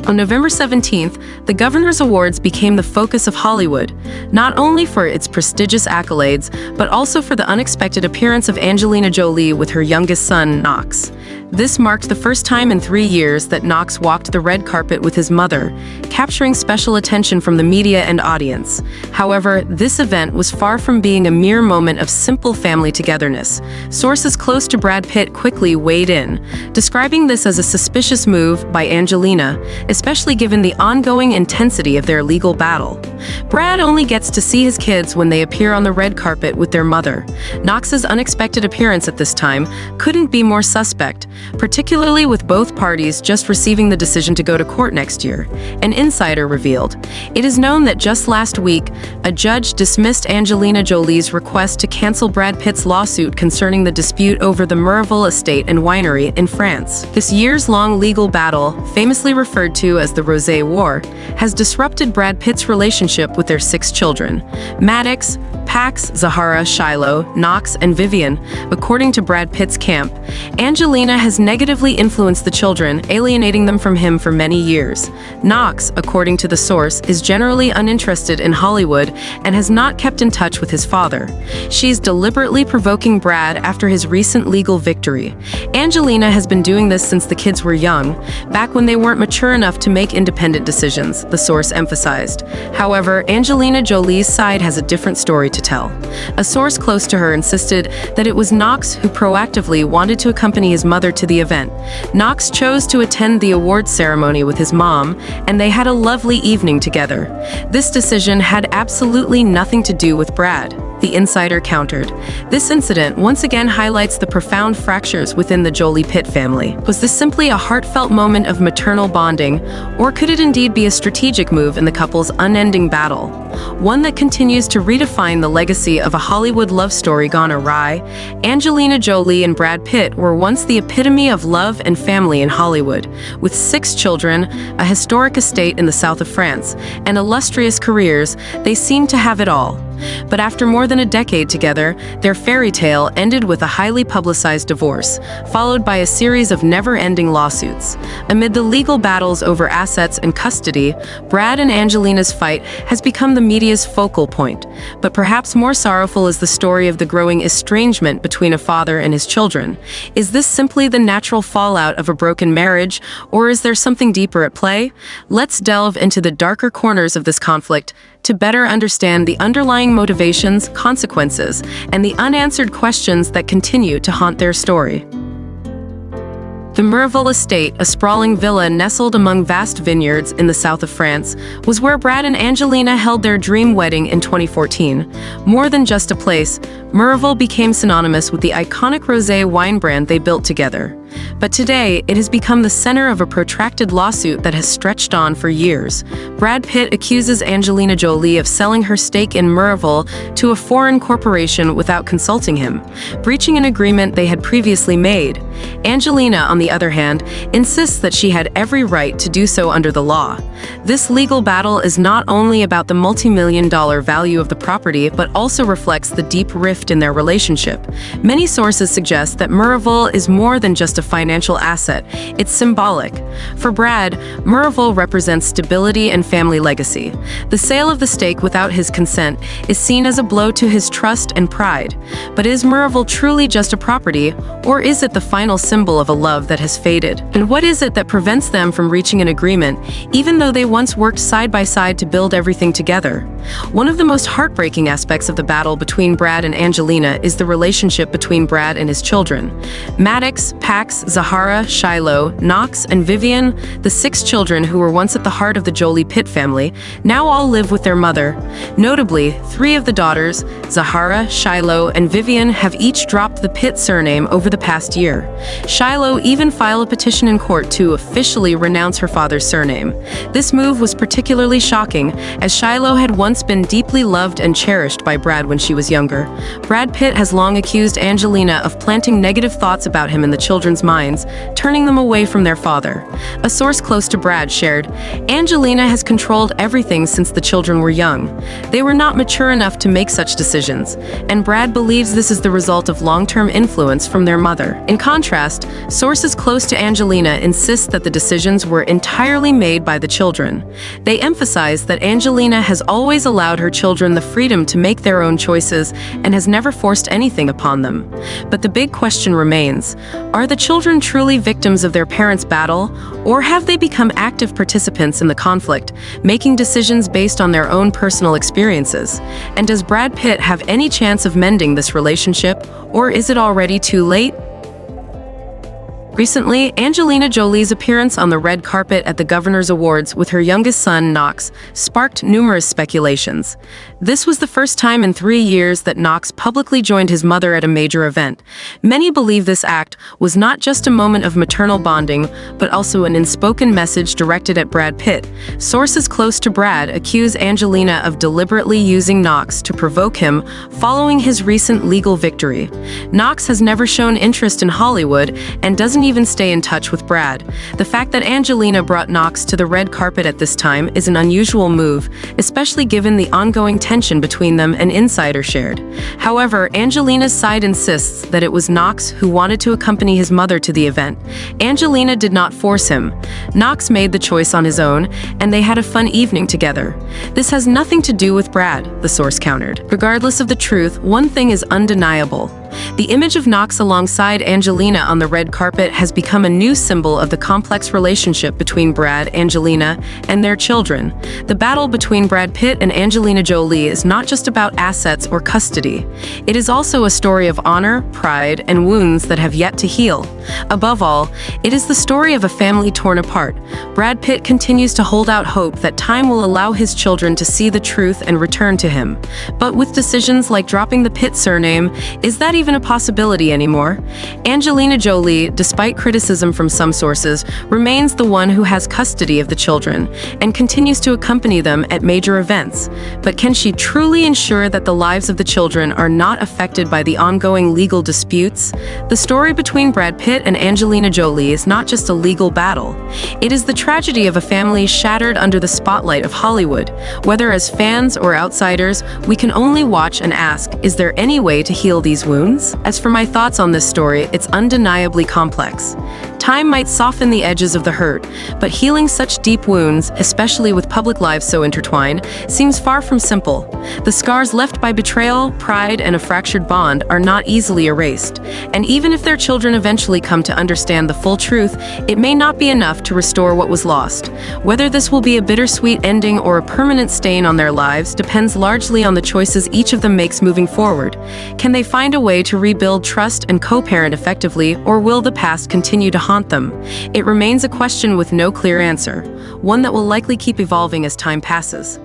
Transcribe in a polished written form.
On November 17th, the Governor's Awards became the focus of Hollywood, not only for its prestigious accolades, but also for the unexpected appearance of Angelina Jolie with her youngest son, Knox. This marked the first time in 3 years that Knox walked the red carpet with his mother, capturing special attention from the media and audience. However, this event was far from being a mere moment of simple family togetherness. Sources close to Brad Pitt quickly weighed in, describing this as a suspicious move by Angelina, especially given the ongoing intensity of their legal battle. Brad only gets to see his kids when they appear on the red carpet with their mother. Knox's unexpected appearance at this time couldn't be more suspect, particularly with both parties just receiving the decision to go to court next year. An insider revealed, "It is known that just last week, a judge dismissed Angelina Jolie's request to cancel Brad Pitt's lawsuit concerning the dispute over the Miraval estate and winery in France." This years-long legal battle, famously referred to as the Rosé War, has disrupted Brad Pitt's relationship with their 6 children: Maddox, Pax, Zahara, Shiloh, Knox, and Vivian. According to Brad Pitt's camp, Angelina has negatively influenced the children, alienating them from him for many years. Knox, according to the source, is generally uninterested in Hollywood and has not kept in touch with his father. She's deliberately provoking Brad after his recent legal victory. Angelina has been doing this since the kids were young, back when they weren't mature enough to make independent decisions, the source emphasized. However, Angelina Jolie's side has a different story to tell. A source close to her insisted that it was Knox who proactively wanted to accompany his mother to the event. Knox chose to attend the awards ceremony with his mom, and they had a lovely evening together. This decision had absolutely nothing to do with Brad, the insider countered. This incident once again highlights the profound fractures within the Jolie Pitt family. Was this simply a heartfelt moment of maternal bonding, or could it indeed be a strategic move in the couple's unending battle? One that continues to redefine the legacy of a Hollywood love story gone awry. Angelina Jolie and Brad Pitt were once the epitome of love and family in Hollywood. With 6 children, a historic estate in the south of France, and illustrious careers, they seemed to have it all. But after more than a decade together, their fairy tale ended with a highly publicized divorce, followed by a series of never-ending lawsuits. Amid the legal battles over assets and custody, Brad and Angelina's fight has become the media's focal point. But perhaps more sorrowful is the story of the growing estrangement between a father and his children. Is this simply the natural fallout of a broken marriage, or is there something deeper at play? Let's delve into the darker corners of this conflict to better understand the underlying motivations, consequences, and the unanswered questions that continue to haunt their story. The Miraval estate, a sprawling villa nestled among vast vineyards in the south of France, was where Brad and Angelina held their dream wedding in 2014. More than just a place, Miraval became synonymous with the iconic Rosé wine brand they built together. But today, it has become the center of a protracted lawsuit that has stretched on for years. Brad Pitt accuses Angelina Jolie of selling her stake in Miraval to a foreign corporation without consulting him, breaching an agreement they had previously made. Angelina, on the other hand, insists that she had every right to do so under the law. This legal battle is not only about the multi-million-dollar value of the property, but also reflects the deep rift in their relationship. Many sources suggest that Miraval is more than just a financial asset. It's symbolic. For Brad, Miraval represents stability and family legacy. The sale of the stake without his consent is seen as a blow to his trust and pride. But is Miraval truly just a property, or is it the final symbol of a love that has faded? And what is it that prevents them from reaching an agreement, even though they once worked side by side to build everything together? One of the most heartbreaking aspects of the battle between Brad and Angelina is the relationship between Brad and his children. Maddox, Pax, Zahara, Shiloh, Knox, and Vivian, the 6 children who were once at the heart of the Jolie Pitt family, now all live with their mother. Notably, 3 of the daughters, Zahara, Shiloh, and Vivian, have each dropped the Pitt surname over the past year. Shiloh even filed a petition in court to officially renounce her father's surname. This move was particularly shocking, as Shiloh had once been deeply loved and cherished by Brad when she was younger. Brad Pitt has long accused Angelina of planting negative thoughts about him in the children's minds, turning them away from their father. A source close to Brad shared, "Angelina has controlled everything since the children were young. They were not mature enough to make such decisions, and Brad believes this is the result of long-term influence from their mother." In contrast, sources close to Angelina insist that the decisions were entirely made by the children. They emphasize that Angelina has always allowed her children the freedom to make their own choices and has never forced anything upon them. But the big question remains, are the children truly victims of their parents' battle, or have they become active participants in the conflict, making decisions based on their own personal experiences? And does Brad Pitt have any chance of mending this relationship, or is it already too late? Recently, Angelina Jolie's appearance on the red carpet at the Governor's Awards with her youngest son, Knox, sparked numerous speculations. This was the first time in 3 years that Knox publicly joined his mother at a major event. Many believe this act was not just a moment of maternal bonding, but also an unspoken message directed at Brad Pitt. Sources close to Brad accuse Angelina of deliberately using Knox to provoke him following his recent legal victory. Knox has never shown interest in Hollywood and doesn't even stay in touch with Brad. The fact that Angelina brought Knox to the red carpet at this time is an unusual move, especially given the ongoing tension between them, an insider shared. However, Angelina's side insists that it was Knox who wanted to accompany his mother to the event. Angelina did not force him. Knox made the choice on his own, and they had a fun evening together. This has nothing to do with Brad, the source countered. Regardless of the truth, one thing is undeniable. The image of Knox alongside Angelina on the red carpet has become a new symbol of the complex relationship between Brad, Angelina, and their children. The battle between Brad Pitt and Angelina Jolie is not just about assets or custody. It is also a story of honor, pride, and wounds that have yet to heal. Above all, it is the story of a family torn apart. Brad Pitt continues to hold out hope that time will allow his children to see the truth and return to him. But with decisions like dropping the Pitt surname, is that even a possibility anymore? Angelina Jolie, despite criticism from some sources, remains the one who has custody of the children and continues to accompany them at major events. But can she truly ensure that the lives of the children are not affected by the ongoing legal disputes? The story between Brad Pitt and Angelina Jolie is not just a legal battle. It is the tragedy of a family shattered under the spotlight of Hollywood. Whether as fans or outsiders, we can only watch and ask, is there any way to heal these wounds? As for my thoughts on this story, it's undeniably complex. Time might soften the edges of the hurt, but healing such deep wounds, especially with public lives so intertwined, seems far from simple. The scars left by betrayal, pride, and a fractured bond are not easily erased. And even if their children eventually come to understand the full truth, it may not be enough to restore what was lost. Whether this will be a bittersweet ending or a permanent stain on their lives depends largely on the choices each of them makes moving forward. Can they find a way to rebuild trust and co-parent effectively, or will the past continue to haunt them? It remains a question with no clear answer, one that will likely keep evolving as time passes.